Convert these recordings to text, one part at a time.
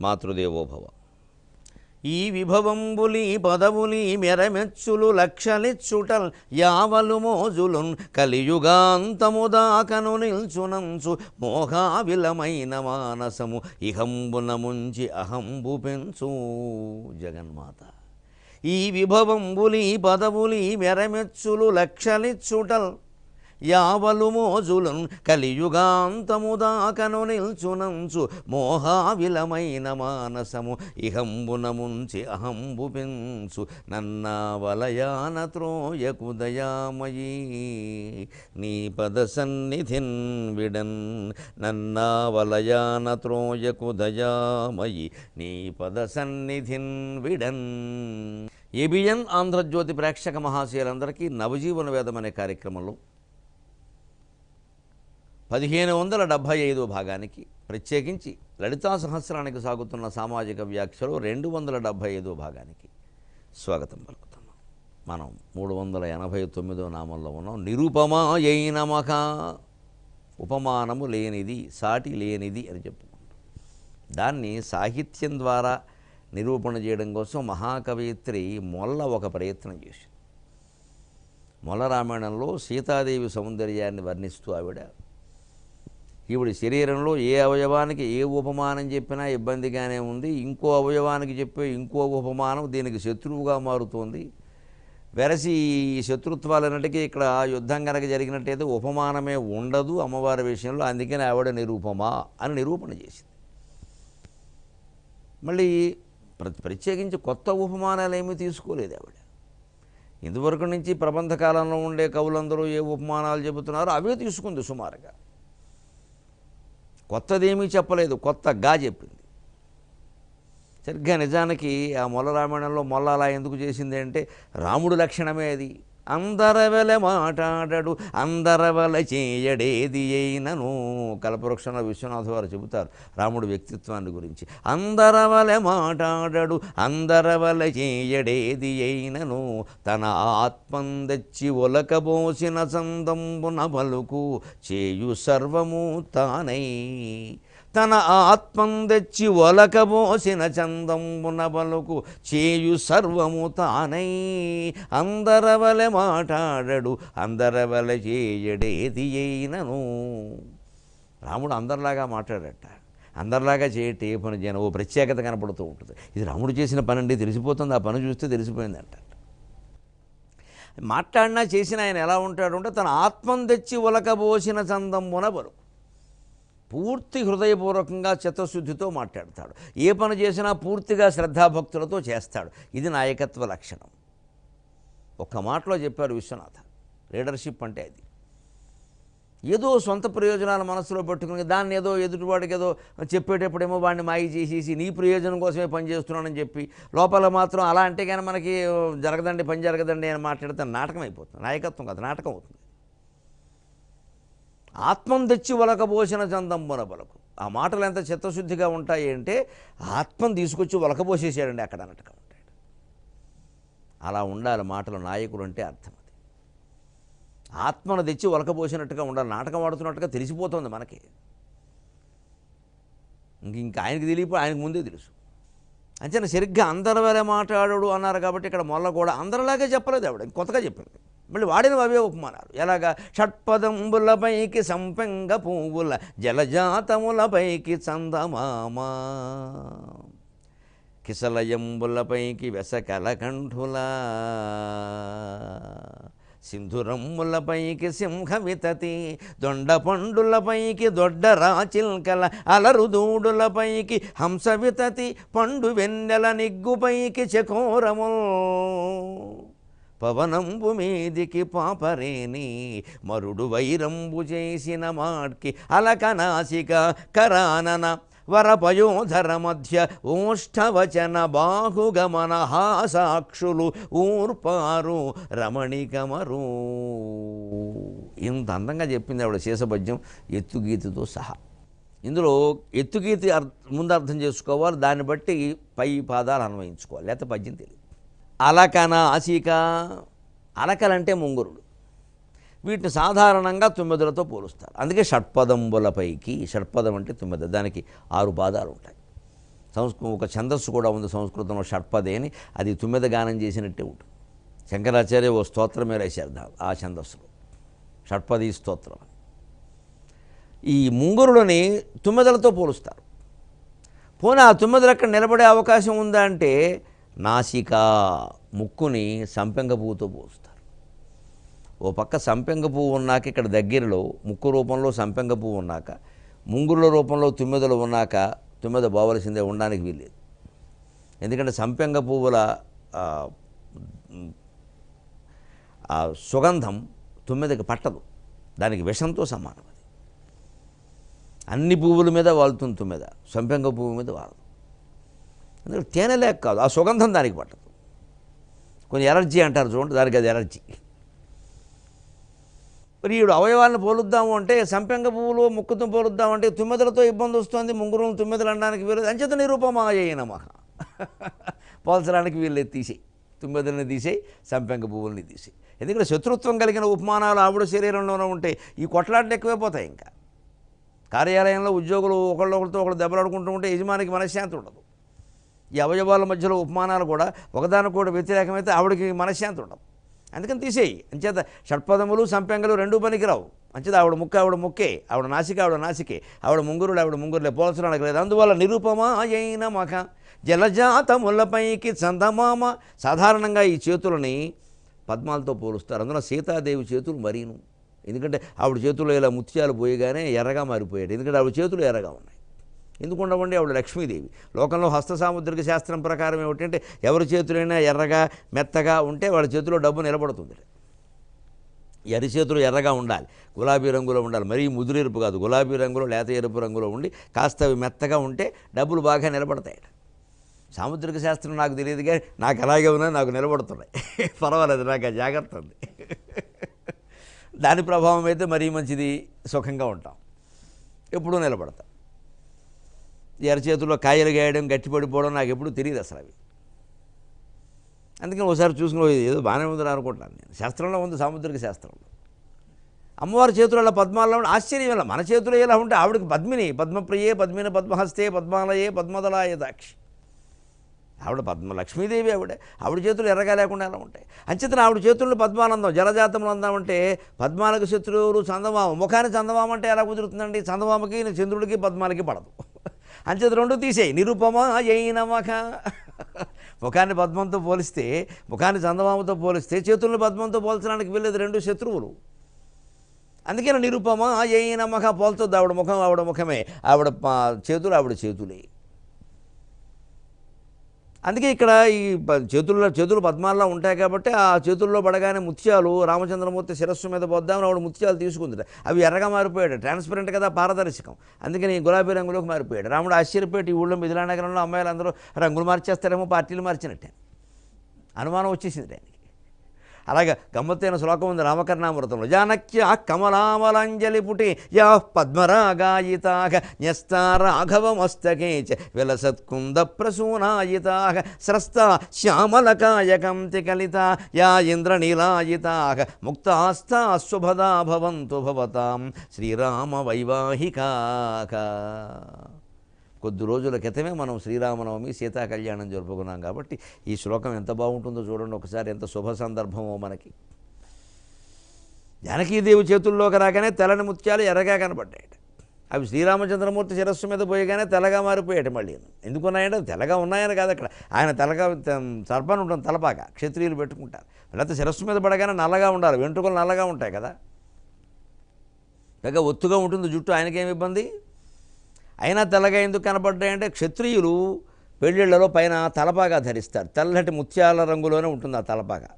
మాతృదేవోభవ. ఈ విభవంబులి పదవులి మెరమెచ్చులు లక్షలిచ్చుటల్ యావలు మోజులున్ కలియుగాంతముదాకను నిల్చునంచు మోహావిలమైన మానసము ఇహంబున ముంచి అహంబు పెంచు. జగన్మాత. ఈ విభవంబులి పదవులి మెరమెచ్చులు లక్షలిచ్చుటల్ యావలు మోజులను కలియుగాంతముదాకను నిల్చునంచు మోహావిలమైన మానసము ఇహంబున ముంచి అహంబు పెంచు. నన్నా వలయాన త్రోయకు దయామయీ నీ పద సన్నిధిన్ విడన్. నన్నా వలయాన త్రోయకు దయామయీ నీ పద సన్నిధిన్ విడన్. ఏబిఎన్ ఆంధ్రజ్యోతి ప్రేక్షక మహాశయులందరికీ నవజీవన వేదం అనే కార్యక్రమంలో 1575 భాగానికి ప్రత్యేకించి లలితా సహస్రానికి సాగుతున్న సామాజిక వ్యాఖ్యలో 275 భాగానికి స్వాగతం పలుకుతున్నాం. మనం 389వ నామంలో ఉన్నాం. నిరుపమాయై నమః. ఉపమానము లేనిది, సాటి లేనిది అని చెప్పుకుంటాం. దాన్ని సాహిత్యం ద్వారా నిరూపణ చేయడం కోసం మహాకవయిత్రి మొల్ల ఒక ప్రయత్నం చేసింది. మొల్ల రామాయణంలో సీతాదేవి సౌందర్యాన్ని వర్ణిస్తూ ఈవిడ శరీరంలో ఏ అవయవానికి ఏ ఉపమానం చెప్పినా ఇబ్బందిగానే ఉంది, ఇంకో అవయవానికి చెప్పే ఇంకో ఉపమానం దీనికి శత్రువుగా మారుతోంది. వెరసి ఈ శత్రుత్వాలన్నిటికీ ఇక్కడ యుద్ధం కనుక జరిగినట్టయితే ఉపమానమే ఉండదు అమ్మవారి విషయంలో, అందుకని ఆవిడ నిరూపమా అని నిరూపణ చేసింది. మళ్ళీ ప్రత్యేకించి కొత్త ఉపమానాలు ఏమీ తీసుకోలేదు ఆవిడ. ఇంతవరకు నుంచి ప్రబంధ కాలంలో ఉండే కవులందరూ ఏ ఉపమానాలు చెబుతున్నారో అవే తీసుకుంది సుమారుగా. కొత్తదేమీ చెప్పలేదు, కొత్తగా చెప్పింది. సరిగ్గా నిజానికి ఆ మొల్ల రామాయణంలో మొల్ల అలా ఎందుకు చేసింది అంటే రాముడు లక్షణమే అది. అందరవెల మాట్లాడడు అందరవల చేయడేది అయినను. కల్పవృక్షంలో విశ్వనాథ వారు చెబుతారు రాముడు వ్యక్తిత్వాన్ని గురించి. అందరవల మాట్లాడడు అందరవల చేయడేది అయినను తన ఆత్మందెచ్చి ఒలకబోసిన చందంబున పలుకు చేయు సర్వము తానై. తన ఆత్మందెచ్చి ఒలకబోసిన చందంబున పలుకు చేయు సర్వము తానై. అందరవలె మాట్లాడడు అందరవలె చేయడేది అయినను. రాముడు అందరిలాగా మాట్లాడట, అందరిలాగా చేయటే ఏ పని చేయను ఓ ప్రత్యేకత కనపడుతూ ఉంటుంది. ఇది రాముడు చేసిన పని అండి, తెలిసిపోతుంది. ఆ పని చూస్తే తెలిసిపోయింది అంట. మాట్లాడినా చేసిన ఆయన ఎలా ఉంటాడు అంటే తన ఆత్మను తెచ్చి ఒలకబోసిన చందంబున పలుకు. పూర్తి హృదయపూర్వకంగా చిత్తశుద్ధితో మాట్లాడతాడు. ఏ పని చేసినా పూర్తిగా శ్రద్ధాభక్తులతో చేస్తాడు. ఇది నాయకత్వ లక్షణం. ఒక్క మాటలో చెప్పారు విశ్వనాథ. లీడర్షిప్ అంటే అది. ఏదో సొంత ప్రయోజనాలు మనసులో పెట్టుకుని దాన్ని ఏదో ఎదుటివాడికి ఏదో చెప్పేటప్పుడేమో వాడిని మాయి చేసేసి నీ ప్రయోజనం కోసమే పనిచేస్తున్నానని చెప్పి లోపల మాత్రం అలా అంటే కానీ మనకి జరగదండి, పని జరగదండి అని మాట్లాడితే నాటకం అయిపోతుంది. నాయకత్వం కాదు, నాటకం అవుతుంది. ఆత్మను తెచ్చి ఒలకబోసిన చందంబున పలుకు. ఆ మాటలు ఎంత చిత్తశుద్ధిగా ఉంటాయి అంటే ఆత్మను తీసుకొచ్చి ఒలకబోసేసాడండి అక్కడ అన్నట్టుగా ఉంటాడు. అలా ఉండాలి మాటలు. నాయకుడు అంటే అర్థం అది. ఆత్మను తెచ్చి ఒలకబోసినట్టుగా ఉండాలి. నాటకం ఆడుతున్నట్టుగా తెలిసిపోతుంది మనకి. ఇంక ఆయనకి తెలియపో, ఆయనకు ముందే తెలుసు. అంచనా సరిగ్గా అందరివలే మాట్లాడు అన్నారు కాబట్టి ఇక్కడ మొల్ల కూడా అందరిలాగే చెప్పలేదు ఆవిడ, కొత్తగా చెప్పింది. మళ్ళీ వాడిన అవే ఉపమానాలు. ఎలాగా షట్పదంబులపైకి సంపెంగ పువ్వుల జలజాతములపైకి చందమామ కిసలయంబులపైకి వెసకలకంఠుల సింధురమ్ములపైకి సింహ వితతి దొండ పండులపైకి దొడ్డ రాచిల్కల అలరుదూడులపైకి హంస వితతి పండు వెన్నెల నిగ్గుపైకి చకోరము పవనంబు మీదికి పాపరేని మరుడు వైరంబు చేసిన మాట్కి అలకనాసిక కరానన వరపయోధర మధ్య ఓష్ఠవచన బాహుగమన హాసాక్షులు ఊర్పారు రమణికమరు. ఇంత అందంగా చెప్పింది ఆవిడ శేషపద్యం ఎత్తుగీతితో సహా. ఇందులో ఎత్తుగీతి ముందు అర్థం చేసుకోవాలి, దాన్ని బట్టి పై పాదాలు అన్వయించుకోవాలి, లేకపోతే పద్యం తెలియదు. అలకనాసిక, అలకలంటే ముంగురుడు. వీటిని సాధారణంగా 9లతో పోలుస్తారు. అందుకే షట్పదంబులపైకి, షట్పదం అంటే 9, దానికి 6 పాదాలు ఉంటాయి. ఒక ఛందస్సు కూడా ఉంది సంస్కృతంలో షట్పదే అని, అది తుమ్మెద గానం చేసినట్టే ఉంటుంది. శంకరాచార్య ఓ స్తోత్రమే రాశారు ఆ ఛందస్సులో, షట్పదీ స్తోత్రం అని. ఈ ముంగురులని తుమ్మెదలతో పోలుస్తారు. పోనీ ఆ తుమ్మెదలు అక్కడ నిలబడే అవకాశం ఉందా అంటే నాసిక, ముక్కుని సంపెంగ పువ్వుతో పోలుస్తారు. ఓ పక్క సంపెంగ పువ్వు ఉన్నాక ఇక్కడ దగ్గరలో ముక్కు రూపంలో సంపెంగ పువ్వు ఉన్నాక, ముంగురుల రూపంలో తుమ్మెదలు ఉన్నాక తుమ్మెద పోవలసిందే, ఉండడానికి వీల్లేదు. ఎందుకంటే సంపెంగ పువ్వుల ఆ సుగంధం తుమ్మెదకి పట్టదు, దానికి విషంతో సమానం. అది అన్ని పువ్వుల మీద వాలుతుంది తుమ్మెద, సంపెంగ పువ్వు మీద వాలదు. ఎందుకంటే తేనె లేక కాదు, ఆ సుగంధం దానికి పట్టదు. కొన్ని ఎలర్జీ అంటారు చూడండి, దానికి అది ఎలర్జీ. మరి ఈడు అవయవాలను పోలుద్దాము అంటే సంపెంగ పువ్వులు ముక్కుతో పోలుద్దామంటే తుమ్మెదలతో ఇబ్బంది వస్తుంది, ముంగురులను తుమ్మెదలు అనడానికి వీలు. అంచేత నిరూపమాయ నమః, పోల్చడానికి వీళ్ళు తీసేయి, తుమ్మెదల్ని తీసేయి, సంపెంగ పువ్వుల్ని తీసేయి. ఎందుకంటే శత్రుత్వం కలిగిన ఉపమానాలు ఆవిడ శరీరంలోనే ఉంటే ఈ కొట్లాటలు ఎక్కువైపోతాయి. ఇంకా కార్యాలయంలో ఉద్యోగులు ఒకళ్ళొకరితో ఒకళ్ళు దెబ్బలాడుకుంటూ ఉంటే యజమానికి మనశ్శాంతి ఉండదు. ఈ అవయవాల మధ్యలో ఉపమానాలు కూడా ఒకదానికొకటి వ్యతిరేకమైతే ఆవిడకి మనశ్శాంతి ఉండదు. అందుకని తీసేయి. అంచేత షట్పదములు సంపెంగలు రెండూ పనికిరావు. అంచేత ఆవిడ ముక్క ఆవిడ ముక్కే, ఆవిడ నాసిక ఆవిడ నాసికే, ఆవిడ ముంగురులు ఆవిడ ముంగురులే, పోల్చడానికి లేదు. అందువల్ల నిరూపమాయైన మఖ జలజాతములపైకి చందమామ. సాధారణంగా ఈ చేతులని పద్మాలతో పోలుస్తారు. అందులో సీతాదేవి చేతులు మరీను. ఎందుకంటే ఆవిడ చేతుల్లో ఇలా ముత్యాలు పోయగానే ఎర్రగా మారిపోయాడు. ఎందుకంటే ఆవిడ చేతులు ఎర్రగా ఉన్నాయి. ఎందుకు ఉండవండి? ఆవిడ లక్ష్మీదేవి. లోకంలో హస్త సాముద్రిక శాస్త్రం ప్రకారం ఏమిటంటే ఎవరి చేతులైనా ఎర్రగా మెత్తగా ఉంటే వాళ్ళ చేతిలో డబ్బు నిలబడుతుంది. ఎర్రి చేతులు ఎర్రగా ఉండాలి, గులాబీ రంగులో ఉండాలి, మరీ ముదురు ఎరుపు కాదు, గులాబీ రంగులో లేత ఎరుపు రంగులో ఉండి కాస్త అవి మెత్తగా ఉంటే డబ్బులు బాగా నిలబడతాయి. సాముద్రిక శాస్త్రం నాకు తెలియదు కానీ నాకు అలాగే ఉన్నాయి, నాకు నిలబడుతున్నాయి. పర్వాలేదు, నాకు జాగ్రత్త ఉంది. దాని ప్రభావం అయితే మరీ మంచిది, సుఖంగా ఉంటాం, ఎప్పుడూ నిలబడతాం. ఎర్ర చేతుల్లో కాయలు గాయడం, గట్టిపడిపోవడం నాకు ఎప్పుడూ తెలియదు అసలు అవి. అందుకని ఒకసారి చూసుకుని ఏదో బాగానే ఉందని అనుకుంటాను నేను. శాస్త్రంలో ఉంది, సాముద్రిక శాస్త్రంలో. అమ్మవారి చేతులు అలా పద్మాల్లో ఉంటే ఆశ్చర్యం ఇలా. మన చేతులు ఎలా ఉంటే ఆవిడకి పద్మిని, పద్మప్రియే పద్మిని పద్మహస్తే పద్మాలయే పద్మదలాయ దాక్షి. ఆవిడ లక్ష్మీదేవి. ఆవిడ చేతులు ఎర్రగా లేకుండా ఎలా ఉంటాయి? అంచేతన ఆవిడ చేతుల్లో పద్మానందం, జలజాతములు అందామంటే పద్మాలకు శత్రువులు చందమామ. ముఖాన్ని చందమామ అంటే ఎలా కుదురుతుందండి? చందమామకి చంద్రుడికి పద్మాలకి పడదు. అంచేత రెండు తీసేయి. నిరుపమాయైన మఖ. ముఖాన్ని పద్మంతో పోలిస్తే, ముఖాన్ని చందమామతో పోలిస్తే చేతులను పద్మంతో పోల్చడానికి వెళ్ళేది, రెండు శత్రువులు. అందుకని నిరుపమాయైన మఖ. పోల్చొద్దు. ఆవిడ ముఖం ఆవిడ ముఖమే, ఆవిడ చేతులు ఆవిడ చేతులే. అందుకే ఇక్కడ ఈ చేతులు పద్మాల్లో ఉంటాయి కాబట్టి ఆ చేతుల్లో పడగానే ముత్యాలు రామచంద్రమూర్తి శిరస్సు మీద పోద్దామని ఆవిడ ముత్యాలు తీసుకుంది. అవి ఎర్రగా మారిపోయాడు, ట్రాన్స్పరెంట్ కదా, పారదర్శకం. అందుకని గులాబీ రంగులోకి మారిపోయాడు. రాముడు ఆశ్చర్యపోయాడు, ఈ ఊళ్ళో మిథిలా నగరంలో అమ్మాయిలు అందరూ రంగులు మార్చేస్తారేమో, పార్టీలు మార్చినట్టే అనుమానం వచ్చేసింది ఆయనకి. అలాగే గమ్మత్తైన శ్లోకం ఉంది రామకర్ణామృతంలో. జానక్య కమలామలాంజలి పుటి యా పద్మరాగాయితాః న్యస్తా రాఘవమస్తకే చ విలసత్కుంద ప్రసూనాయితాః స్రస్తా శ్యామలకాయకంతి కలితా యా ఇంద్రనీలాయితాః ముక్తాస్తా శుభదా భవంతు భవతాం శ్రీరామ వైవాహికాః. కొద్ది రోజుల క్రితమే మనం శ్రీరామనవమి, సీతా కళ్యాణం జరుపుకున్నాం కాబట్టి ఈ శ్లోకం ఎంత బాగుంటుందో చూడండి ఒకసారి, ఎంత శుభ సందర్భమో మనకి. జానకీదేవి చేతుల్లోకి రాగానే తెల్లని ముత్యాలు ఎర్రగా కనబడ్డాయి. అవి శ్రీరామచంద్రమూర్తి శిరస్సు మీద పోయగానే తెల్లగా మారిపోయాడు. మళ్ళీ ఎందుకున్నాయంటే తెల్లగా ఉన్నాయని కాదు, అక్కడ ఆయన తెల్లగా సర్పని ఉంటుంది, తలపాక క్షత్రియులు పెట్టుకుంటారు. లేకపోతే శిరస్సు మీద పడగానే నల్లగా ఉండాలి, వెంట్రుకలు నల్లగా ఉంటాయి కదా, పైగా ఒత్తుగా ఉంటుంది జుట్టు, ఆయనకేమి ఇబ్బంది. అయినా తెల్లగా ఎందుకు కనపడ్డాయంటే క్షత్రియులు పెళ్ళిళ్ళలో పైన తలపాగా ధరిస్తారు. తెల్లటి ముత్యాల రంగులోనే ఉంటుంది ఆ తలపాగా,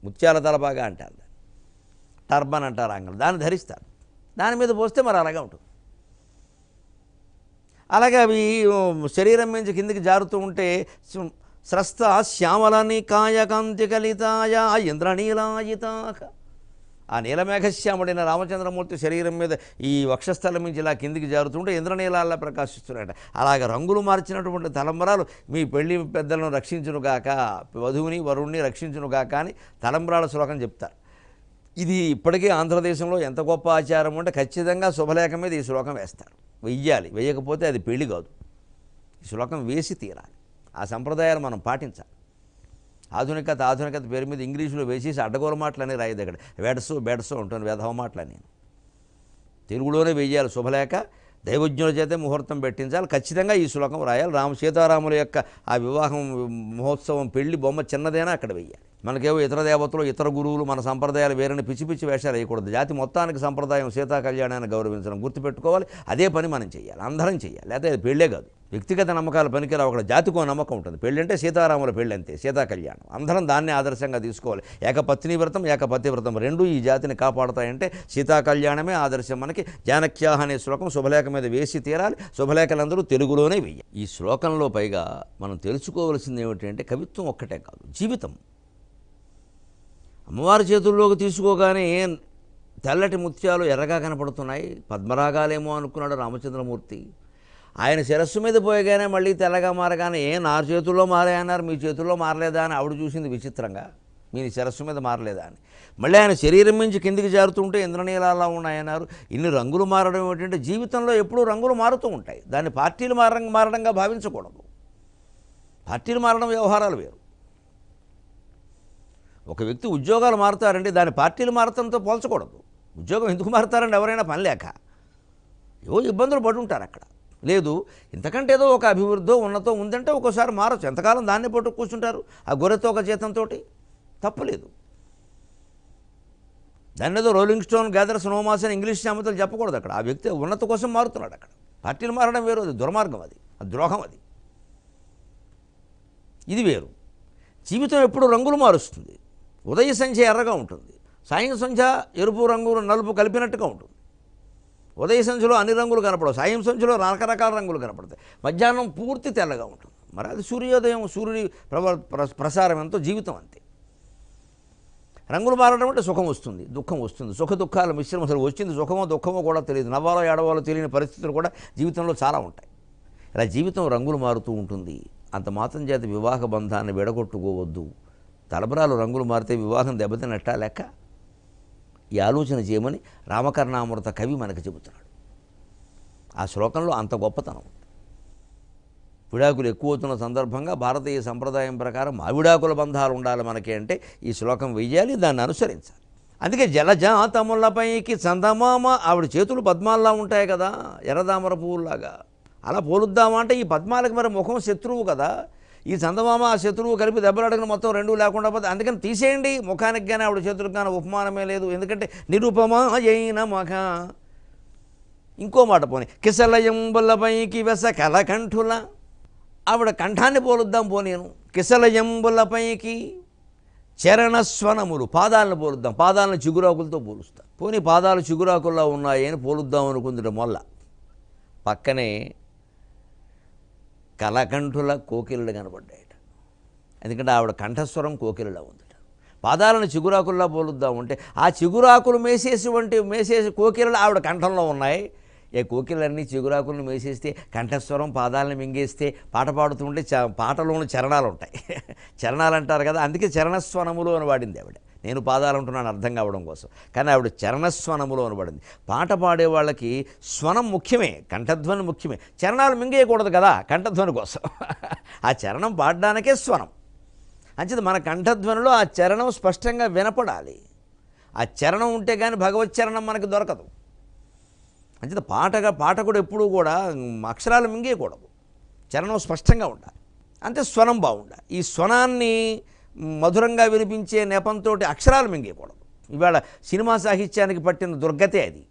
ముత్యాల తలపాగా అంటారు, టర్బన్ అంటారు ఆంగ్లం. దాన్ని ధరిస్తారు, దాని మీద పోస్తే మరి అలాగా ఉంటుంది. అలాగే అవి శరీరం నుంచి కిందికి జారుతూ ఉంటే స్రస్త శ్యామలని కాయకాంతి కలితాయ ఇంద్రనీలాయితాః. ఆ నీలమేఘశ్యాముడైన రామచంద్రమూర్తి శరీరం మీద ఈ వక్షస్థలం నుంచి ఇలా కిందికి జారుతుంటే ఇంద్రనీలాల్లా ప్రకాశిస్తున్నాయట. అలాగ రంగులు మార్చినటువంటి తలంబరాలు మీ పెళ్లి పెద్దలను రక్షించునుగాక, వధువుని వరుణ్ణి రక్షించునుగాక అని తలంబరాల శ్లోకం చెప్తారు. ఇది ఇప్పటికీ ఆంధ్రదేశంలో ఎంత గొప్ప ఆచారం అంటే ఖచ్చితంగా శుభలేఖ మీద ఈ శ్లోకం వేస్తారు, వెయ్యాలి. వేయకపోతే అది పెళ్లి కాదు. ఈ శ్లోకం వేసి తీరాలి. ఆ సంప్రదాయాలు మనం పాటించాలి. ఆధునికత పేరు మీద ఇంగ్లీషులో వేసేసి అడ్డగోల మాటలని రాయదు. అక్కడ బెడ్స్ ఉంటుంది, వేధవ మాటలని. తెలుగులోనే వెయ్యాలి. శుభలేఖ దైవజ్ఞుల చేతే ముహూర్తం పెట్టించాలి. ఖచ్చితంగా ఈ శ్లోకం రాయాలి. సీతారాముల యొక్క ఆ వివాహం మహోత్సవం పెళ్లి బొమ్మ చిన్నదైనా అక్కడ వెయ్యాలి. మనకేవో ఇతర దేవతలు, ఇతర గురువులు, మన సంప్రదాయాలు వేరని పిచ్చి వేషాలు వేయకూడదు. జాతి మొత్తానికి సంప్రదాయం సీతా కళ్యాణాన్ని గౌరవించడం గుర్తుపెట్టుకోవాలి. అదే పని మనం చేయాలి, అందరం చేయాలి. లేకపోతే అది పెళ్ళే కాదు. వ్యక్తిగత నమ్మకాల పనికిరావు. అక్కడ జాతికో నమ్మకం ఉంటుంది. పెళ్ళి అంటే సీతారాముల పెళ్ళి అంతే, సీతా కళ్యాణం. అందరం దాన్ని ఆదర్శంగా తీసుకోవాలి. ఏకపత్ని వ్రతం, ఏకపతి వ్రతం రెండూ ఈ జాతిని కాపాడుతాయంటే సీతా కళ్యాణమే ఆదర్శం. మనకి జానక్యాహ అనే శ్లోకం శుభలేఖ మీద వేసి తీరాలి. శుభలేఖలందరూ తెలుగులోనే వెయ్యాలి. ఈ శ్లోకంలో పైగా మనం తెలుసుకోవాల్సింది ఏమిటంటే కవిత్వం ఒక్కటే కాదు, జీవితం. అమ్మవారి చేతుల్లోకి తీసుకోగానే తెల్లటి ముత్యాలు ఎర్రగా కనపడుతున్నాయి, పద్మరాగాలేమో అనుకున్నాడు రామచంద్రమూర్తి. ఆయన శిరస్సు మీద పోయగానే మళ్ళీ తెల్లగా మారగానే నా చేతుల్లో మారాయన్నారు, మీ చేతుల్లో మారలేదా అని ఆవిడ చూసింది విచిత్రంగా. మీ శిరస్సు మీద మారలేదా అని. మళ్ళీ ఆయన శరీరం నుంచి కిందికి జారుతుంటే ఇంద్రనీలాలా ఉన్నాయన్నారు. ఇన్ని రంగులు మారడం ఏమిటంటే జీవితంలో ఎప్పుడూ రంగులు మారుతూ ఉంటాయి. దాన్ని పార్టీలు మారడంగా భావించకూడదు. పార్టీలు మారడం వ్యవహారాలు వేరు. ఒక వ్యక్తి ఉద్యోగాలు మారుతారండి, దాని పార్టీలు మారతంతో పోల్చకూడదు. ఉద్యోగం ఎందుకు మారుతారండి? ఎవరైనా పని లేక ఏవో ఇబ్బందులు పడుంటారు అక్కడ. లేదు ఇంతకంటే ఏదో ఒక అభివృద్ధో ఉన్నతో ఉందంటే ఒక్కోసారి మారచ్చు. ఎంతకాలం దాన్ని పట్టు కూర్చుంటారు ఆ గొర్రెతో ఒక జీతంతో? తప్పులేదు. దాన్ని ఏదో రోలింగ్ స్టోన్ గ్యాదర్స్ నోమాస్ అని ఇంగ్లీష్ సామెతలు చెప్పకూడదు అక్కడ. ఆ వ్యక్తి ఉన్నత కోసం మారుతున్నాడు అక్కడ. పార్టీలు మారడం వేరు, అది దుర్మార్గం, అది ద్రోహం. అది ఇది వేరు. జీవితం ఎప్పుడు రంగులు మారుస్తుంది. ఉదయ సంధ్య ఎర్రగా ఉంటుంది, సాయం సంధ్య ఎరుపు రంగు నలుపు కలిపినట్టుగా ఉంటుంది. ఉదయ సంధ్యలో అన్ని రంగులు కనపడవు, సాయం సంధ్యలో రకరకాల రంగులు కనపడతాయి, మధ్యాహ్నం పూర్తి తెల్లగా ఉంటుంది. మరి అది సూర్యోదయం, సూర్యుడి ప్రసారం ఎంతో జీవితం అంతే. రంగులు మారడం అంటే సుఖం వస్తుంది, దుఃఖం వస్తుంది, సుఖ దుఃఖాల మిశ్రమం. అసలు వచ్చింది సుఖమో దుఃఖమో కూడా తెలియదు, నవ్వాలో ఏడవాలో తెలియని పరిస్థితులు కూడా జీవితంలో చాలా ఉంటాయి. ఇలా జీవితం రంగులు మారుతూ ఉంటుంది. అంత మాత్రం చేత వివాహ బంధాన్ని విడగొట్టుకోవద్దు. తలబరాలు రంగులు మారితే వివాహం దెబ్బతినట్టా లెక్క. ఈ ఆలోచన చేయమని రామకర్ణామృత కవి మనకు చెబుతున్నాడు. ఆ శ్లోకంలో అంత గొప్పతనం ఉంది. విడాకులు ఎక్కువ అవుతున్న సందర్భంగా భారతీయ సంప్రదాయం ప్రకారం ఆ విడాకుల బంధాలు ఉండాలి మనకి అంటే ఈ శ్లోకం వెయ్యాలి, దాన్ని అనుసరించాలి. అందుకే జలజాతములపైకి చందమామ, ఆవిడ చేతులు పద్మాల్లా ఉంటాయి కదా, ఎర్రదామర పువ్వులాగా. అలా పోలుద్దామా అంటే ఈ పద్మాలకు మరి ముఖం శత్రువు కదా. ఈ చందమామ ఆ శత్రువు కలిపి దెబ్బలాడగిన మొత్తం రెండూ లేకుండా పోతే అందుకని తీసేయండి. ముఖానికి కానీ ఆవిడ చేతులకు కానీ ఉపమానమే లేదు. ఎందుకంటే నిరుపమా అయిన మఖ. ఇంకో మాట పోనీ, కిసలయంబులపైకి వెస కలకంఠుల, ఆవిడ కంఠాన్ని పోలుద్దాం పోనీను. కిసలయంబులపైకి చరణస్వనములు, పాదాలను పోలుద్దాం, పాదాలను చిగురాకులతో పోలుస్తాం. పోనీ పాదాలు చిగురాకుల్లో ఉన్నాయి అని పోలుద్దాం అనుకుందట మొల్ల. పక్కనే కలకంఠుల కోకిలలు కనబడ్డాయట. ఎందుకంటే ఆవిడ కంఠస్వరం కోకిలలా ఉందట. పాదాలను చిగురాకుల్లా పోలుద్దాం ఉంటే ఆ చిగురాకులు మేసేసి కోకిలలు ఆవిడ కంఠంలో ఉన్నాయి. ఏ కోకిలన్నీ చిగురాకులను మేసేస్తే కంఠస్వరం పాదాలను మింగేస్తే పాట పాడుతుంటే పాటలోని చరణాలు ఉంటాయి. చరణాలు అంటారు కదా, అందుకే చరణస్వనములు అని వాడింది ఆవిడ. నేను పాదాలు అంటున్నాను అర్థం కావడం కోసం, కానీ ఆవిడ చరణస్వనములు అని పడింది. పాట పాడే వాళ్ళకి స్వనం ముఖ్యమే, కంఠధ్వని ముఖ్యమే. చరణాలు మింగేయకూడదు కదా కంఠధ్వని కోసం. ఆ చరణం పాడడానికే స్వనం. అంచేది మన కంఠధ్వనిలో ఆ చరణం స్పష్టంగా వినపడాలి. ఆ చరణం ఉంటే కానీ భగవత్ చరణం మనకు దొరకదు. అంచేత పాటకుడు ఎప్పుడూ కూడా అక్షరాలు మింగేయకూడదు, చరణం స్పష్టంగా ఉండాలి. అంతే స్వనం బాగుండాలి. ఈ స్వనాన్ని మధురంగా వినిపించే నెపంతో అక్షరాలు మింగేయకూడదు. ఇవాళ సినిమా సాహిత్యానికి పట్టిన దుర్గతే అది.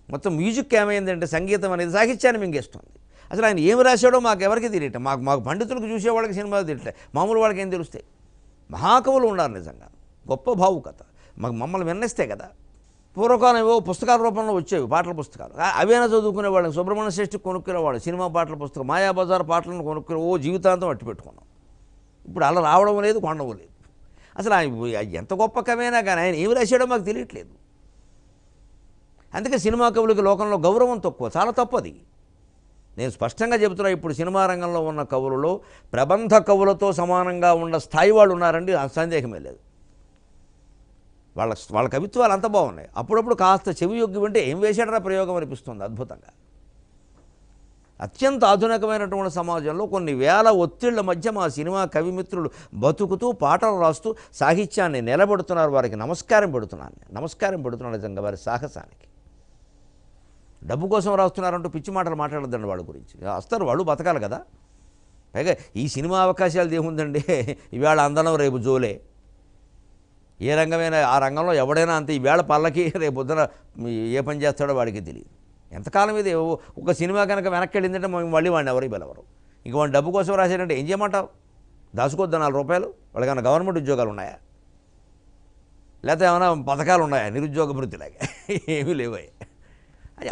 మొత్తం మ్యూజిక్ ఏమైందంటే సంగీతం అనేది సాహిత్యాన్ని మింగేస్తుంది. అసలు ఆయన ఏమి రాశాడో మాకెవరికి తెలియట. మాకు పండితులకు చూసేవాళ్ళకి సినిమాలు తెలియట్లే, మామూలు వాళ్ళకి ఏం తెలుస్తాయి. మహాకవులు ఉన్నారు నిజంగా, గొప్ప భావుకథ. మమ్మల్ని విన్నేస్తే కదా. పూర్వకాలం ఏవో పుస్తకాల రూపంలో వచ్చేవి పాటల పుస్తకాలు, అవైనా చదువుకునేవాళ్ళం. సుబ్రహ్మణ్య శ్రేష్ఠి కొనుక్కునేవాళ్ళు సినిమా పాటల పుస్తకం, మాయాబజార్ పాటలను కొనుక్కునే జీవితాంతం అట్టి పెట్టుకున్నాం. ఇప్పుడు అలా రావడం లేదు, కొనడం లేదు. అసలు ఆయన ఎంత గొప్ప కవైనా కానీ ఆయన ఏమి రాశాడో మాకు తెలియట్లేదు. అందుకే సినిమా కవులకి లోకంలో గౌరవం తక్కువ, చాలా తప్పది. నేను స్పష్టంగా చెబుతున్నా, ఇప్పుడు సినిమా రంగంలో ఉన్న కవులలో ప్రబంధ కవులతో సమానంగా ఉన్న స్థాయి వాళ్ళు ఉన్నారండి, సందేహమే లేదు. వాళ్ళ కవిత్వాలు అంత బాగున్నాయి. అప్పుడప్పుడు కాస్త చెవి యొగ్గి వింటే ఏం వేశాడరా ప్రయోగం అనిపిస్తుంది అద్భుతంగా. అత్యంత ఆధునికమైనటువంటి సమాజంలో కొన్ని వేల ఒత్తిళ్ల మధ్య మా సినిమా కవిమిత్రులు బతుకుతూ పాటలు రాస్తూ సాహిత్యాన్ని నిలబెడుతున్నారు. వారికి నమస్కారం పెడుతున్నాను నిజంగా వారి సాహసానికి. డబ్బు కోసం రాస్తున్నారంటూ పిచ్చి మాటలు మాట్లాడద్దండి వాళ్ళ గురించి. వస్తారు, వాళ్ళు బతకాలి కదా. పైగా ఈ సినిమా అవకాశాలు ఏముందండి, ఈవేళ అందనం రేపు జోలే. ఏ రంగమైనా ఆ రంగంలో ఎవడైనా అంతే. ఈవేళ పల్లకి రేపు పొద్దున ఏ పని చేస్తాడో వాడికి తెలియదు. ఎంతకాలం ఇది ఒక సినిమా కనుక వెనక్కి వెళ్ళిందంటే మళ్ళీ వాడిని ఎవరు పిలవరు. ఇంక వాడిని డబ్బు కోసం రాశాడంటే ఏం చేయమంటావు? దాచుకోద్దా 4 రూపాయలు? వాళ్ళకన్నా గవర్నమెంట్ ఉద్యోగాలు ఉన్నాయా? లేకపోతే ఏమైనా పథకాలు ఉన్నాయా నిరుద్యోగ వృత్తిలాగా? ఏమీ లేవాయి.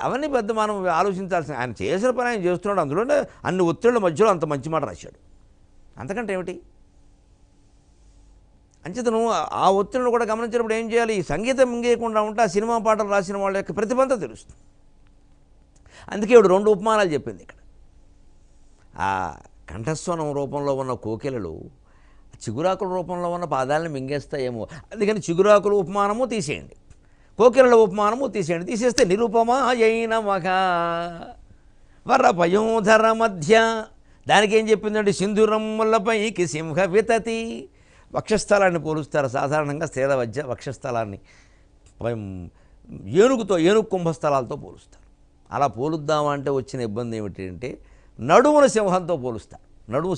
అవన్నీ పెద్ద మనం ఆలోచించాల్సిన. ఆయన చేసిన పని ఆయన చేస్తున్నాడు, అందులోనే అన్ని ఒత్తిళ్ల మధ్యలో అంత మంచి మాట రాశాడు. అంతకంటే ఏమిటి? అంచేతను ఆ ఒత్తిడిని కూడా గమనించినప్పుడు ఏం చేయాలి? ఈ సంగీతం మింగేయకుండా ఉంటే ఆ సినిమా పాటలు రాసిన వాళ్ళ యొక్క ప్రతిభంతా తెలుస్తుంది. అందుకే ఇప్పుడు 2 ఉపమానాలు చెప్పింది ఇక్కడ. ఆ కంఠస్వనం రూపంలో ఉన్న కోకిలలు చిగురాకుల రూపంలో ఉన్న పాదాలను మింగేస్తాయేమో, అందుకని చిగురాకుల ఉపమానము తీసేయండి, కోకిలల ఉపమానము తీసేయండి. తీసేస్తే నిరుపమా అయిన మగ వరపయోధర మధ్య. దానికి ఏం చెప్పిందంటే సింధురమ్ములపైకి సింహ వితతి. వక్షస్థలాన్ని పోలుస్తారు సాధారణంగా స్త్రీల మధ్య వక్షస్థలాన్ని ఏనుగు కుంభస్థలాలతో పోలుస్తారు. అలా పోలుద్దామంటే వచ్చిన ఇబ్బంది ఏమిటంటే నడుమును సింహంతో పోలుస్తారు.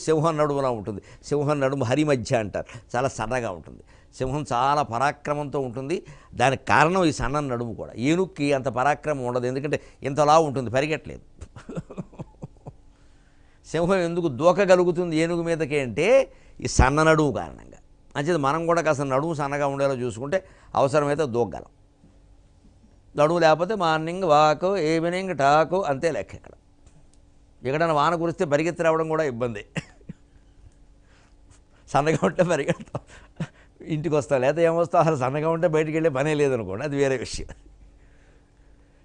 సింహం నడుములా ఉంటుంది. సింహం నడుము హరి మధ్య అంటారు. చాలా సన్నగా ఉంటుంది. సింహం చాలా పరాక్రమంతో ఉంటుంది. దానికి కారణం ఈ సన్న నడుము కూడా. ఏనుగుకి అంత పరాక్రమం ఉండదు, ఎందుకంటే ఇంతలా ఉంటుంది, పరిగెట్టలేదు. సింహం ఎందుకు దూకగలుగుతుంది ఏనుగు మీదకి అంటే ఈ సన్న నడుము కారణంగా. అంచేది మనం కూడా కాస్త నడుము సన్నగా ఉండేలా చూసుకుంటే అవసరమైతే దూకగలం. నడుము లేకపోతే మార్నింగ్ వాక్, ఈవినింగ్ టాకు, అంతే లెక్క. ఎక్కడైనా వాన కురిస్తే పరిగెత్తి రావడం కూడా ఇబ్బంది. సన్నగా ఉంటే పరిగెడతాం, ఇంటికి వస్తాం. లేకపోతే ఏమొస్తాం, అసలు సన్నగా ఉంటే బయటికి వెళ్ళే పనే లేదనుకోండి, అది వేరే విషయం.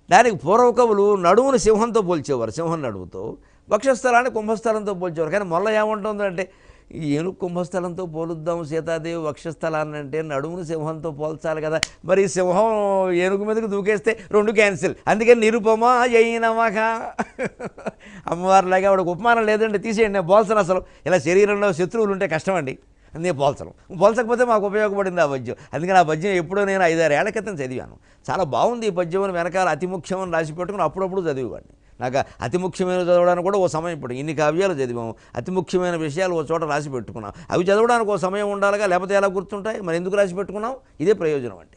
దానికి పూర్వకవులు నడుమును సింహంతో పోల్చేవారు, సింహం నడుముతో. వక్షస్థలాన్ని కుంభస్థలంతో పోల్చేవారు. కానీ మొల్ల ఏముంటుందంటే ఏనుగు కుంభస్థలంతో పోలుద్దాం సీతాదేవి వక్షస్థలాన్ని అంటే నడుమును సింహంతో పోల్చాలి కదా. మరి సింహం ఏనుగు మీదకి దూకేస్తే 2 క్యాన్సిల్. అందుకని నిరుపమా అయినమక. అమ్మవారిలాగా ఆవిడకు ఉపమానం లేదండి, తీసేయండి, నేను పోల్చను. అసలు ఇలా శరీరంలో శత్రువులు ఉంటే కష్టమండి, నేను పోల్చకపోతే మాకు ఉపయోగపడింది ఆ పద్యం. అందుకని ఆ పద్యం ఎప్పుడో నేను 5-6 ఏళ్ల క్రితం చదివాను. చాలా బాగుంది ఈ పద్యం అని వెనకాల అతి ముఖ్యమని రాసి పెట్టుకుని అప్పుడప్పుడు చదివేవాడిని. నాకు అతి ముఖ్యమైన చదవడానికి కూడా ఓ సమయం, ఇప్పుడు ఇన్ని కావ్యాలు చదివాము, అతి ముఖ్యమైన విషయాలు ఓ చోట రాసి పెట్టుకున్నాం. అవి చదవడానికి ఓ సమయం ఉండాలిగా, లేకపోతే ఎలా గుర్తుంటాయి? మరి ఎందుకు రాసి పెట్టుకున్నాం? ఇదే ప్రయోజనం అంటే.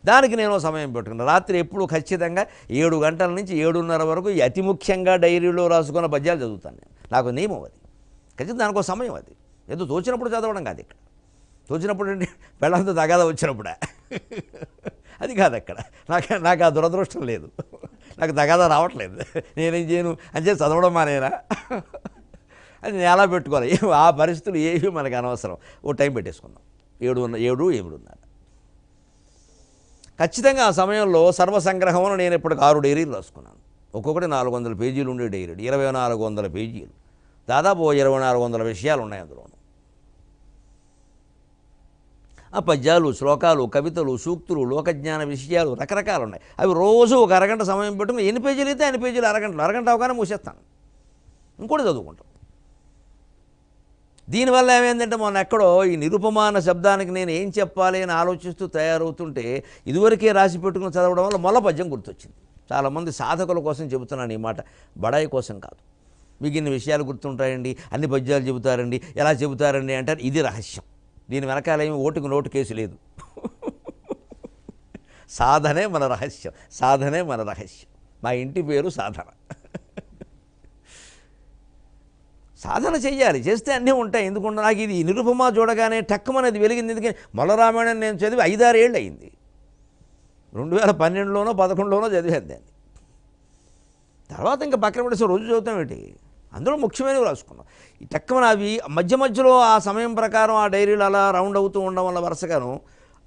దానికి నేను సమయం పెట్టుకున్నాను. రాత్రి ఎప్పుడు ఖచ్చితంగా 7 గంటల నుంచి 7:30 వరకు ఈ అతి ముఖ్యంగా డైరీలో రాసుకున్న పద్యాలు చదువుతాను నేను. నాకు నియమం అది. ఖచ్చితంగా దానికో సమయం అది. ఏదో తోచినప్పుడు చదవడం కాదు ఇక్కడ. తోచినప్పుడు అంటే పెళ్ళంతా తగాదా వచ్చినప్పుడే, అది కాదు అక్కడ. నాకు ఆ దురదృష్టం లేదు, నాకు తగాదా రావట్లేదు. నేనేం చేయను అని చెప్పి చదవడం మానేనా? అది నేను ఎలా పెట్టుకోవాలి? ఆ పరిస్థితులు ఏవి మనకు అనవసరం. ఓ టైం పెట్టేసుకుందాం, 7:30. ఖచ్చితంగా ఆ సమయంలో సర్వసంగ్రహంలో నేను ఇప్పటికి 6 డైరీలు రాసుకున్నాను. ఒక్కొక్కటి 400 పేజీలు ఉండే డైరీ, 2400 పేజీలు, దాదాపు 2400 విషయాలు ఉన్నాయి అందులోను. ఆ పద్యాలు, శ్లోకాలు, కవితలు, సూక్తులు, లోకజ్ఞాన విషయాలు రకరకాలు ఉన్నాయి. అవి రోజు ఒక అరగంట సమయం పెట్టుకుని ఎన్ని పేజీలు అయితే అన్ని పేజీలు అరగంట అవగానే మూసేస్తాను, ఇంకోటి చదువుకుంటాం. దీనివల్ల ఏమైందంటే మొన్న ఎక్కడో ఈ నిరుపమాన శబ్దానికి నేను ఏం చెప్పాలి అని ఆలోచిస్తూ తయారవుతుంటే ఇదివరకే రాసి పెట్టుకుని చదవడం వల్ల మొల్ల పద్యం గుర్తొచ్చింది. చాలామంది సాధకుల కోసం చెబుతున్నాను ఈ మాట, బడాయి కోసం కాదు. మీకు ఇన్ని విషయాలు గుర్తుంటాయండి, అన్ని పద్యాలు చెబుతారండి, ఎలా చెబుతారండి అంటారు. ఇది రహస్యం. దీని వెనకాల ఏమి ఓటుకు నోటు కేసు లేదు. సాధనే మన రహస్యం, సాధనే మన రహస్యం. మా ఇంటి పేరు సాధన. సాధన చెయ్యాలి, చేస్తే అన్నీ ఉంటాయి. ఎందుకంటే నాకు ఇది నిరుపమా చూడగానే టక్కుమనేది వెలిగింది. ఎందుకంటే మొల్లరామాయణం నేను చదివి 5-6 ఏళ్ళు అయింది. 2012లోనో 2011లోనో చదివాను దాన్ని. తర్వాత ఇంకా పక్కన పడేసి రోజు చదువుతాం ఏంటి, అందులో ముఖ్యమైనవి రాసుకున్నాం. ఈ టక్కుమని అవి మధ్య మధ్యలో ఆ సమయం ప్రకారం ఆ డైరీలు అలా రౌండ్ అవుతూ ఉండడం వల్ల వరుసగాను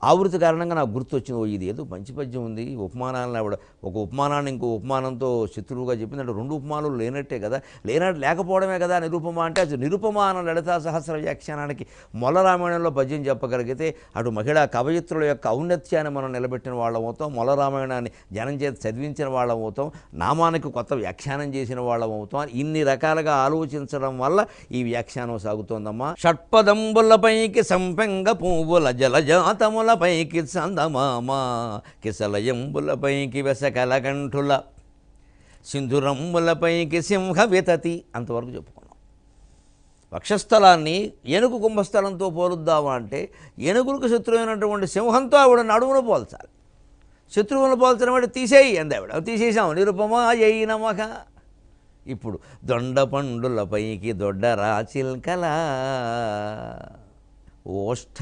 ఆవృత్తి కారణంగా నాకు గుర్తొచ్చింది, ఓ ఇది ఏదో మంచి పద్యం ఉంది, ఉపమానాలను ఆవిడ ఒక ఉపమానాన్ని ఇంకో ఉపమానంతో శత్రువుగా చెప్పిందంటే రెండు ఉపమానాలు లేనట్టే కదా, లేకపోవడమే కదా నిరుపమ అంటే. అది నిరుపమ అన్న లలితా సహస్ర వ్యాఖ్యానానికి మొల్ల రామాయణంలో పద్యం చెప్పగలిగితే అటు మహిళా కవయిత్రుల యొక్క ఔన్నత్యాన్ని మనం నిలబెట్టిన వాళ్ళం అవుతాం, మొల్ల రామాయణాన్ని జనం చేత చదివించిన వాళ్ళం అవుతాం, నామానికి కొత్త వ్యాఖ్యానం చేసిన వాళ్ళం అవుతాం. ఇన్ని రకాలుగా ఆలోచించడం వల్ల ఈ వ్యాఖ్యానం సాగుతోందమ్మా. షట్పదంబులపైకి సంపెంగ పువ్వుల జలజాతములపైకి చందమామ, కిసలయంబులపైకి వెసకలకంఠుల సింధురంబులపైకి సింహ వితతి. అంతవరకు చెప్పుకున్నాం. వక్షస్థలాన్ని ఏనుగు కుంభస్థలంతో పోలుద్దామా అంటే ఏనుగులకు శత్రువైనటువంటి సింహంతో ఆవిడ నడుమును పోల్చాలి. శత్రువులను పోల్చడం అంటే తీసేయి అంది ఆవిడ. తీసేసాం. నిరుపమా అయ్యి నమక. ఇప్పుడు దొండ పండులపైకి దొడ్డరా చిల్కలా ఓష్ఠ,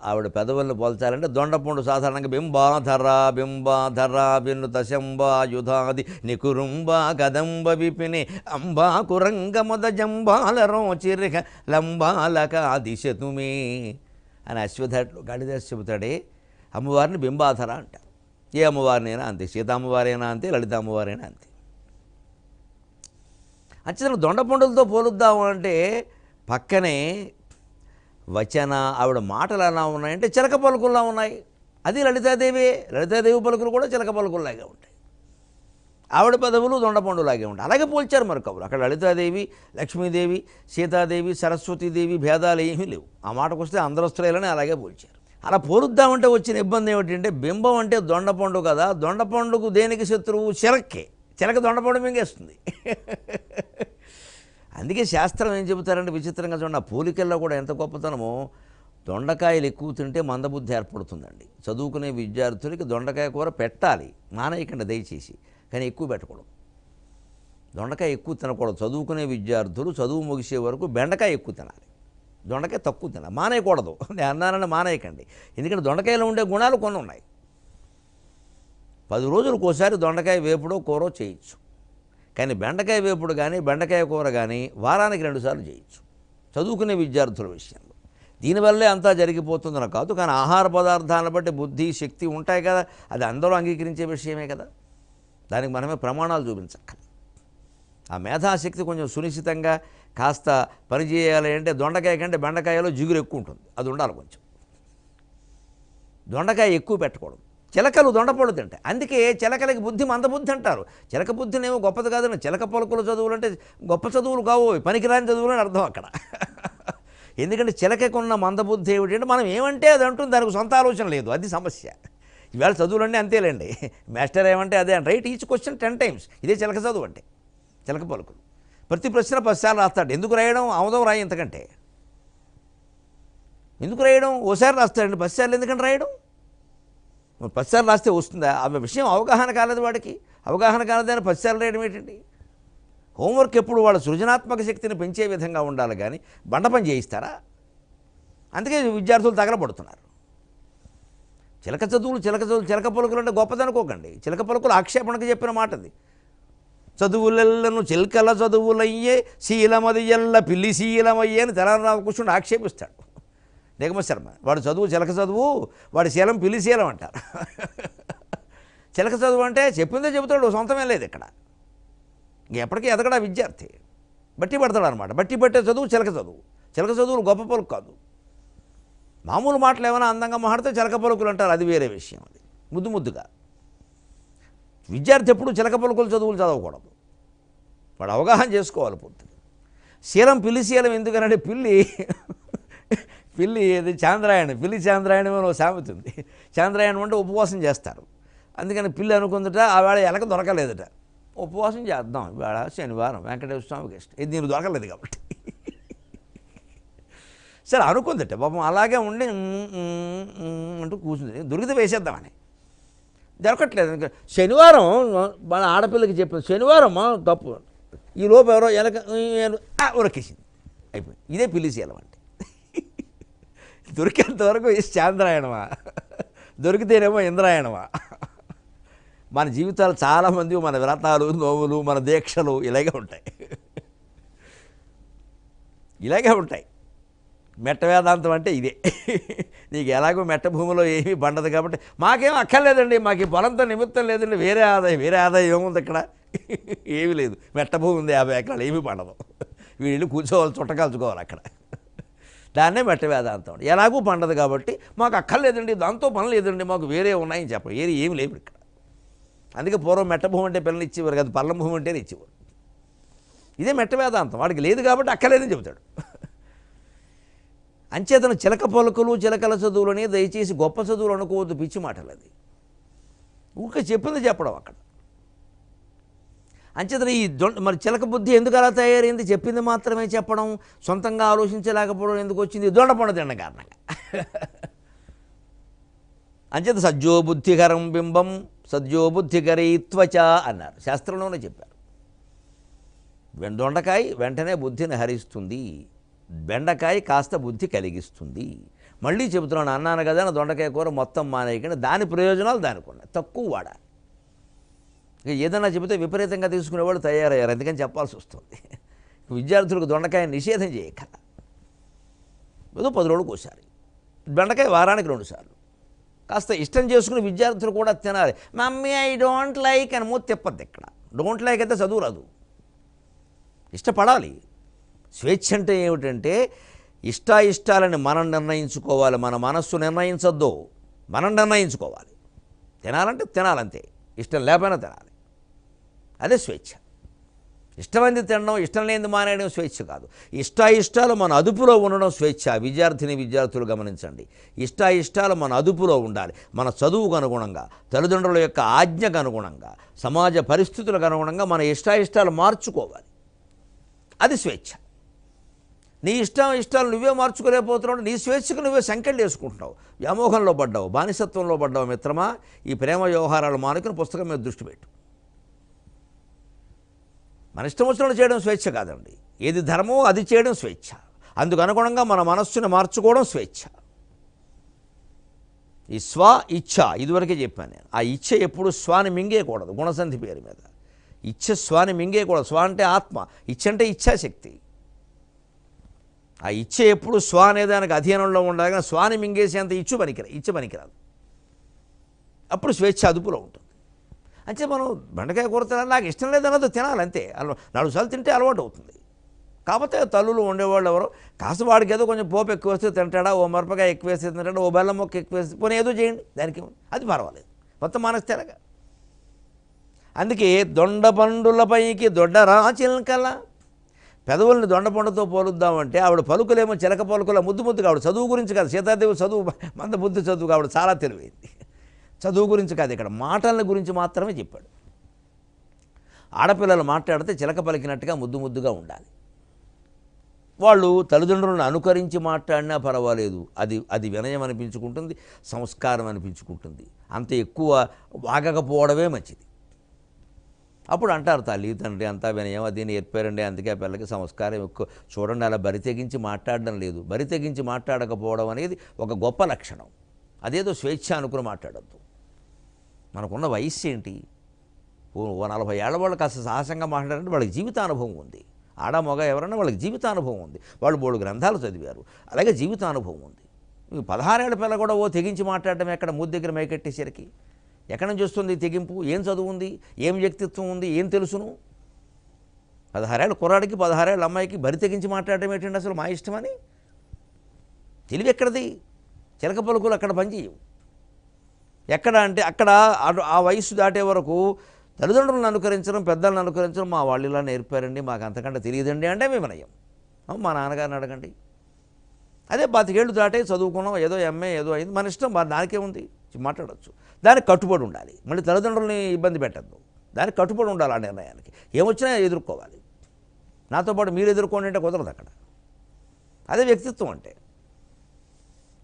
ఆవిడ పెదవులను పోల్చాలంటే దొండపండు సాధారణంగా బింబాధర వినుత శంబాయుధాది నికురుంబ కదంబ విపిని అంబా కురంగ మొద జంబాల రోచిరిక లంబాలకాది శతుమే అని అశ్వథాట్లో కాళిదాసు చెబుతాడే. అమ్మవారిని బింబాధర అంటారు. ఏ అమ్మవారినైనా అంతే, సీతామ్మవారైనా అంతే, లలిత అమ్మవారైనా అంతే. అచ్చలు దొండపండులతో పోలుద్దాము అంటే పక్కనే వచన ఆవిడ మాటలు ఎలా ఉన్నాయంటే చిలక పలుకుల్లా ఉన్నాయి. అది లలితాదేవి పలుకులు కూడా చిలక పలుకుల్లాగే ఉంటాయి. ఆవిడ పదవులు దొండపండులాగే ఉంటాయి. అలాగే పోల్చారు మరి కవులు. అక్కడ లలితాదేవి, లక్ష్మీదేవి, సీతాదేవి, సరస్వతీదేవి భేదాలు ఏమీ లేవు. ఆ మాటకు వస్తే అందరూ స్త్రీలని అలాగే పోల్చారు. అలా పోలుద్దామంటే వచ్చిన ఇబ్బంది ఏమిటంటే బింబం అంటే దొండపండు కదా, దొండపండుకు దేనికి శత్రువు? చిలక్కే. చిలక దొండపండు మింగేస్తుంది. అందుకే శాస్త్రం ఏం చెబుతారంటే విచిత్రంగా చూడండి, ఆ పోలికల్లో కూడా ఎంత గొప్పతనమో. దొండకాయలు ఎక్కువ తింటే మందబుద్ధి ఏర్పడుతుందండి. చదువుకునే విద్యార్థులకి దొండకాయ కూర పెట్టాలి, మానేయకండి దయచేసి, కానీ ఎక్కువ పెట్టకూడదు. దొండకాయ ఎక్కువ తినకూడదు. చదువుకునే విద్యార్థులు చదువు ముగిసే వరకు బెండకాయ ఎక్కువ తినాలి, దొండకాయ తక్కువ తినాలి. మానేయకూడదు. నేను అన్నానని మానేయకండి. ఎందుకంటే దొండకాయలో ఉండే గుణాలు కొన్ని ఉన్నాయి. 10 రోజులకు ఒకసారి దొండకాయ వేపుడో కూరో చేయొచ్చు, కానీ బెండకాయ వేపుడు కానీ బెండకాయ కూర కానీ వారానికి 2 సార్లు చేయొచ్చు చదువుకునే విద్యార్థుల విషయంలో. దీనివల్లే అంతా జరిగిపోతుందని కాదు, కానీ ఆహార పదార్థాలను బట్టి బుద్ధి శక్తి ఉంటాయి కదా, అది అందరూ అంగీకరించే విషయమే కదా. దానికి మనమే ప్రమాణాలు చూపించక్కర్లేదు. ఆ మేధాశక్తి కొంచెం సునిశ్చితంగా కాస్త పనిచేయాలి అంటే దొండకాయ కంటే బెండకాయలో జిగురు ఎక్కువ ఉంటుంది, అది ఉండాలి కొంచెం. దొండకాయ ఎక్కువ పెట్టకూడదు. చిలకలు దొండపళ్ళు తింటాయి. అందుకే చిలకలకి బుద్ధి మందబుద్ధి అంటారు. చిలక బుద్ధినేమో గొప్పది కాదని, చిలక పలుకుల చదువులు అంటే గొప్ప చదువులు కావు, పనికిరాని చదువులు అని అర్థం అక్కడ. ఎందుకంటే చిలకకున్న మందబుద్ధి ఏమిటంటే మనం ఏమంటే అది అంటుంది, దానికి సొంత ఆలోచన లేదు, అది సమస్య. ఈవేళ చదువులంటే అంతేలేండి, మాస్టర్ ఏమంటే అదే అంట. Right each question 10 times. ఇదే చిలక చదువు అంటే. చిలక పలుకులు ప్రతి ప్రశ్న 10 సార్లు రాస్తాడు. ఎందుకు రాయడం? ఆముదం రాయి ఇంతకంటే ఎందుకు రాయడం? ఓసారి రాస్తాడండి, 10 సార్లు ఎందుకంటే రాయడం? 10 సార్లు రాస్తే వస్తుందా? ఆ విషయం అవగాహన కాలేదు వాడికి. అవగాహన కాలేదని 10 సార్లు రాయడం ఏంటండి? హోంవర్క్ ఎప్పుడు వాళ్ళ సృజనాత్మక శక్తిని పెంచే విధంగా ఉండాలి, కానీ బండ పని చేయిస్తారా? అందుకే విద్యార్థులు తగలబడుతున్నారు. చిలక చదువులు చిలక పలుకులు అంటే గొప్పదనుకోకండి. చిలక పలుకులు ఆక్షేపణకు చెప్పిన మాట అది. చదువులెల్లను చిల్కల చదువులయ్యే, శీలమది ఎల్ల పిల్లి శీలమయ్యే అని తెలంగాణ కూర్చుని ఆక్షేపిస్తాడు నిగమ శర్మ. వాడు చదువు చిలక చదువు, వాడి శీలం పిల్లి శీలం అంటారు. చిలక చదువు అంటే చెప్పిందే చెబుతాడు, సొంతమే లేదు ఇక్కడ. ఎప్పటికీ ఎదగడా విద్యార్థి బట్టి పడతాడు అనమాట. బట్టి పట్టే చదువు చిలక చదువు. చిలక చదువులు గొప్ప పలుకు కాదు. మామూలు మాటలు ఏమైనా అందంగా మాట్లాడితే చిలక పలుకులు అంటారు, అది వేరే విషయం. అది ముద్దుగా. విద్యార్థి ఎప్పుడు చిలక పలుకులు చదువులు చదవకూడదు, వాడు అవగాహన చేసుకోవాలి పూర్తిగా. శీలం పిల్లి శీలం ఎందుకనంటే పిల్లి ఇది చాంద్రాయణం, పిల్లి చాంద్రాయణం అని ఒక సామెత ఉంది. చాంద్రాయణం అంటే ఉపవాసం చేస్తారు. అందుకని పిల్లి అనుకుందట ఆ వేళ ఎలక దొరకలేదట, ఉపవాసం చేద్దాం ఇవాళ శనివారం వెంకటేశ్వర స్వామికి ఇష్టం, ఇది నేను దొరకలేదు కాబట్టి. సరే అనుకుందట పాపం, అలాగే ఉండి అంటూ కూర్చుంది. దొరికితే వేసేద్దామని, దొరకట్లేదు. శనివారం మన ఆడపిల్లకి చెప్పింది, శనివారం తప్పు. ఈ లోపు ఎవరో ఎలక ఉరకేసింది, అయిపోయింది. ఇదే పిల్లి శీలం అంటే. దొరికేంతవరకు చాంద్రాయణమా, దొరికితేనేమో ఇంద్రాయణమా. మన జీవితాలు చాలామంది, మన వ్రతాలు, నోవులు, మన దీక్షలు ఇలాగే ఉంటాయి. మెట్ట వేదాంతం అంటే ఇదే. నీకు ఎలాగో మెట్ట భూమిలో ఏమీ పండదు కాబట్టి మాకేం అక్కర్లేదండి, మాకు ఈ పొలంతో నిమిత్తం లేదండి, వేరే ఆదాయం ఏముంది ఇక్కడ, ఏమీ లేదు, మెట్ట భూమి ఉంది 50 ఎకరాలు, ఏమీ పండదు, వీళ్ళు కూర్చోవాలి, చుట్టకాల్చుకోవాలి అక్కడ. దాన్నే మెట్ట వేదాంతం. ఎలాగూ పండదు కాబట్టి మాకు అక్కర్లేదండి, దాంతో పని లేదండి, మాకు వేరే ఉన్నాయని చెప్పరు, ఏమి లేవు ఇక్కడ. అందుకే పూర్వం మెట్ట భూమి అంటే పిల్లలు ఇచ్చేవారు కదా, పల్లం భూమి అంటేనే ఇచ్చేవారు. ఇదే మెట్ట వేదాంతం. వాడికి లేదు కాబట్టి అక్కర్లేదని చెబుతాడు. అంచేతను చిలక పలుకులు చిలకల చదువులని దయచేసి గొప్ప చదువులు అనుకోవద్దు, పిచ్చి మాటలు. అది ఊరికే చెప్పింది చెప్పడం అక్కడ. అంచేతను మరి చిలక బుద్ధి ఎందుకు అలా తయారైంది? చెప్పింది మాత్రమే చెప్పడం, సొంతంగా ఆలోచించలేకపోవడం ఎందుకు వచ్చింది? దొండపండు తినడం కారణంగా. అంచేత సజ్జోబుద్ధికరం బింబం సద్యోబుద్ధికరీత్వచ అన్నారు, శాస్త్రంలోనే చెప్పారు. దొండకాయ వెంటనే బుద్ధిని హరిస్తుంది, బెండకాయ కాస్త బుద్ధి కలిగిస్తుంది. మళ్ళీ చెబుతున్నాను, అన్నాను కదా నా దొండకాయ కూర మొత్తం మానేయకండి, దాని ప్రయోజనాలు దానికి ఉన్నాయి, తక్కువ వాడాలి. ఇక ఏదైనా చెబితే విపరీతంగా తీసుకునేవాళ్ళు తయారయ్యారు, అందుకని చెప్పాల్సి వస్తుంది. విద్యార్థులకు దొండకాయ నిషేధం చేయక, ఏదో 10 రోజులకు ఒకసారి, బెండకాయ వారానికి 2 సార్లు కాస్త ఇష్టం చేసుకుని విద్యార్థులు కూడా తినాలి. మమ్మీ ఐ డోంట్ లైక్ అని మూతి తిప్పద్దు ఇక్కడ. డోంట్ లైక్ అయితే చదువు రాదు, ఇష్టపడాలి. స్వేచ్ఛ అంటే ఏమిటంటే ఇష్టాయిష్టాలని మనం నిర్ణయించుకోవాలి, మన మనస్సు నిర్ణయించొద్దు, మనం నిర్ణయించుకోవాలి. తినాలంటే తినాలంతే, ఇష్టం లేకపోయినా తినాలి, అదే స్వేచ్ఛ. ఇష్టమైంది తినడం, ఇష్టం లేనిది మానేయడం స్వేచ్ఛ కాదు. ఇష్టాయిష్టాలు మన అదుపులో ఉండడం స్వేచ్ఛ. విద్యార్థులు గమనించండి, ఇష్టాయిష్టాలు మన అదుపులో ఉండాలి. మన చదువుకు అనుగుణంగా, తల్లిదండ్రుల యొక్క ఆజ్ఞకు అనుగుణంగా, సమాజ పరిస్థితులకు అనుగుణంగా మన ఇష్టాయిష్టాలు మార్చుకోవాలి, అది స్వేచ్ఛ. నీ ఇష్టాలు నువ్వే మార్చుకోలేకపోతున్నావు, నీ స్వేచ్ఛకు నువ్వే సంకెళ్ళు వేసుకుంటున్నావు, వ్యామోహంలో పడ్డావు, బానిసత్వంలో పడ్డావు. మిత్రమా, ఈ ప్రేమ వ్యవహారాలు మానుకుని పుస్తకం మీద దృష్టి పెట్టు. మన ఇష్టం వచ్చినట్టు చేయడం స్వేచ్ఛ కాదండి, ఏది ధర్మమో అది చేయడం స్వేచ్ఛ. అందుకు అనుగుణంగా మన మనస్సును మార్చుకోవడం స్వేచ్ఛ. ఈ ఇచ్ఛ ఇదివరకే చెప్పాను నేను, ఆ ఇచ్ఛ ఎప్పుడు స్వాని మింగేయకూడదు. గుణసంధి పేరు మీద ఇచ్ఛ స్వాని మింగేయకూడదు. స్వ అంటే ఆత్మ, ఇచ్ఛ అంటే ఇచ్ఛాశక్తి. ఆ ఇచ్ఛ ఎప్పుడు స్వ అనేదానికి అధీనంలో ఉండాలి, కానీ స్వాని మింగేసేంత ఇచ్ఛ పనికిరాదు. అప్పుడు స్వేచ్ఛ అదుపులో ఉంటుంది. అంటే మనం బెండకాయ కూర తినాలి, నాకు ఇష్టం లేదన్నది తినాలి అంతే. 4 సార్లు తింటే అలవాటు అవుతుంది. కాకపోతే తల్లులు ఉండేవాళ్ళు ఎవరో కాస్త వాడికి ఏదో కొంచెం పోపు ఎక్కువ వేస్తే తింటాడా, ఓ మిరపకాయ ఎక్కువ వేస్తే తింటాడా, ఓ బెల్లం మొక్క ఎక్కువ వేస్తే పోనీ ఏదో చేయండి, దానికి అది పర్వాలేదు, మొత్తం మానేస్తేలాగా. అందుకే దొండపండులపైకి దొడ్డరా చిలకల, పెదవుల్ని దొండపండుతో పోలుద్దామంటే ఆవిడ పలుకులేమో చిలక పలుకుల ముద్దుగా. ఆవిడ చదువు గురించి కాదు, సీతాదేవి చదువు మంద బుద్ధి చదువు, ఆవిడ చాలా తెలివైంది. చదువు గురించి కాదు, ఇక్కడ మాటల గురించి మాత్రమే చెప్పాడు. ఆడపిల్లలు మాట్లాడితే చిలక పలికినట్టుగా ముద్దుగా ఉండాలి. వాళ్ళు తల్లిదండ్రులను అనుకరించి మాట్లాడినా పర్వాలేదు, అది వినయం అనిపించుకుంటుంది, సంస్కారం అనిపించుకుంటుంది. అంత ఎక్కువ వాగకపోవడమే మంచిది. అప్పుడు అంటారు తల్లి తండ్రి అంతా వినయం అది నేర్పారండి, అందుకే ఆ పిల్లకి సంస్కారం ఎక్కువ. చూడండి, అలా బరి తెగించి మాట్లాడడం లేదు. బరి తెగించి మాట్లాడకపోవడం అనేది ఒక గొప్ప లక్షణం. అదేదో స్వేచ్ఛ అనుకుని మాట్లాడద్దు. మనకున్న వయస్సు ఏంటి? ఓ 40 ఏళ్ల వాళ్ళు కాస్త సాహసంగా మాట్లాడారంటే వాళ్ళకి జీవితానుభవం ఉంది. ఆడ మగ ఎవరన్నా వాళ్ళకి జీవితానుభవం ఉంది, వాళ్ళు 3 గ్రంథాలు చదివారు, అలాగే జీవితానుభవం ఉంది. 16 ఏళ్ల పిల్ల కూడా ఓ తెగించి మాట్లాడటం ఎక్కడ? ముద్దు దగ్గర మేకెట్టేసరికి ఎక్కడి నుంచి వస్తుంది తెగింపు? ఏం చదువు ఉంది, ఏం వ్యక్తిత్వం ఉంది, ఏం తెలుసును? 16 ఏళ్ళ కుర్రాడికి 16 ఏళ్ళ అమ్మాయికి బరి తెగించి మాట్లాడటం ఏంటండి అసలు? మా ఇష్టమని తెలివి ఎక్కడది? చిలక పలుకులు అక్కడ పనిచేయవు. ఎక్కడ అంటే అక్కడ ఆ వయస్సు దాటే వరకు తల్లిదండ్రులను అనుకరించడం, పెద్దలను అనుకరించడం, మా వాళ్ళు ఇలా నేర్పారండి, మాకు అంతకంటే తెలియదండి అంటే మేము వినయం. మా నాన్నగారిని అడగండి. అదే 25 ఏళ్ళు దాటే చదువుకున్నాం, ఏదో ఎంఏ ఏదో అయింది, మన ఇష్టం, దానికే ఉంది, మాట్లాడవచ్చు. దానికి కట్టుబడి ఉండాలి. మళ్ళీ తల్లిదండ్రులని ఇబ్బంది పెట్టద్దు, దానికి కట్టుబడి ఉండాలి. ఆ నిర్ణయానికి ఏమొచ్చినా ఎదుర్కోవాలి. నాతో పాటు మీరు ఎదుర్కోండి అంటే కుదరదు అక్కడ. అదే వ్యక్తిత్వం అంటే.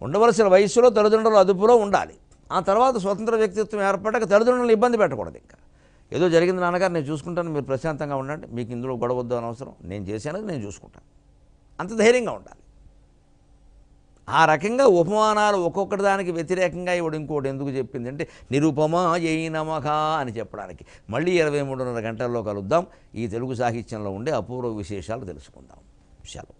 ఉండవలసిన వయస్సులో తల్లిదండ్రుల అదుపులో ఉండాలి. ఆ తర్వాత స్వతంత్ర వ్యక్తిత్వం ఏర్పడ్డాక తల్లిదండ్రులను ఇబ్బంది పెట్టకూడదు. ఇంకా ఏదో జరిగింది నాన్నగారు, నేను చూసుకుంటాను, మీరు ప్రశాంతంగా ఉండండి, మీకు ఇందులో గొడవద్దు అని అవసరం, నేను చేశానని నేను చూసుకుంటాను, అంత ధైర్యంగా ఉండాలి. ఆ రకంగా ఉపమానాలు ఒక్కొక్కటి దానికి వ్యతిరేకంగా ఇవిడు ఇంకోటి ఎందుకు చెప్పింది అంటే నిరుపమా యై నమః అని చెప్పడానికి. మళ్ళీ 23:30 గంటల్లో కలుద్దాం. ఈ తెలుగు సాహిత్యంలో ఉండే అపూర్వ విశేషాలు తెలుసుకుందాం. సెలవు.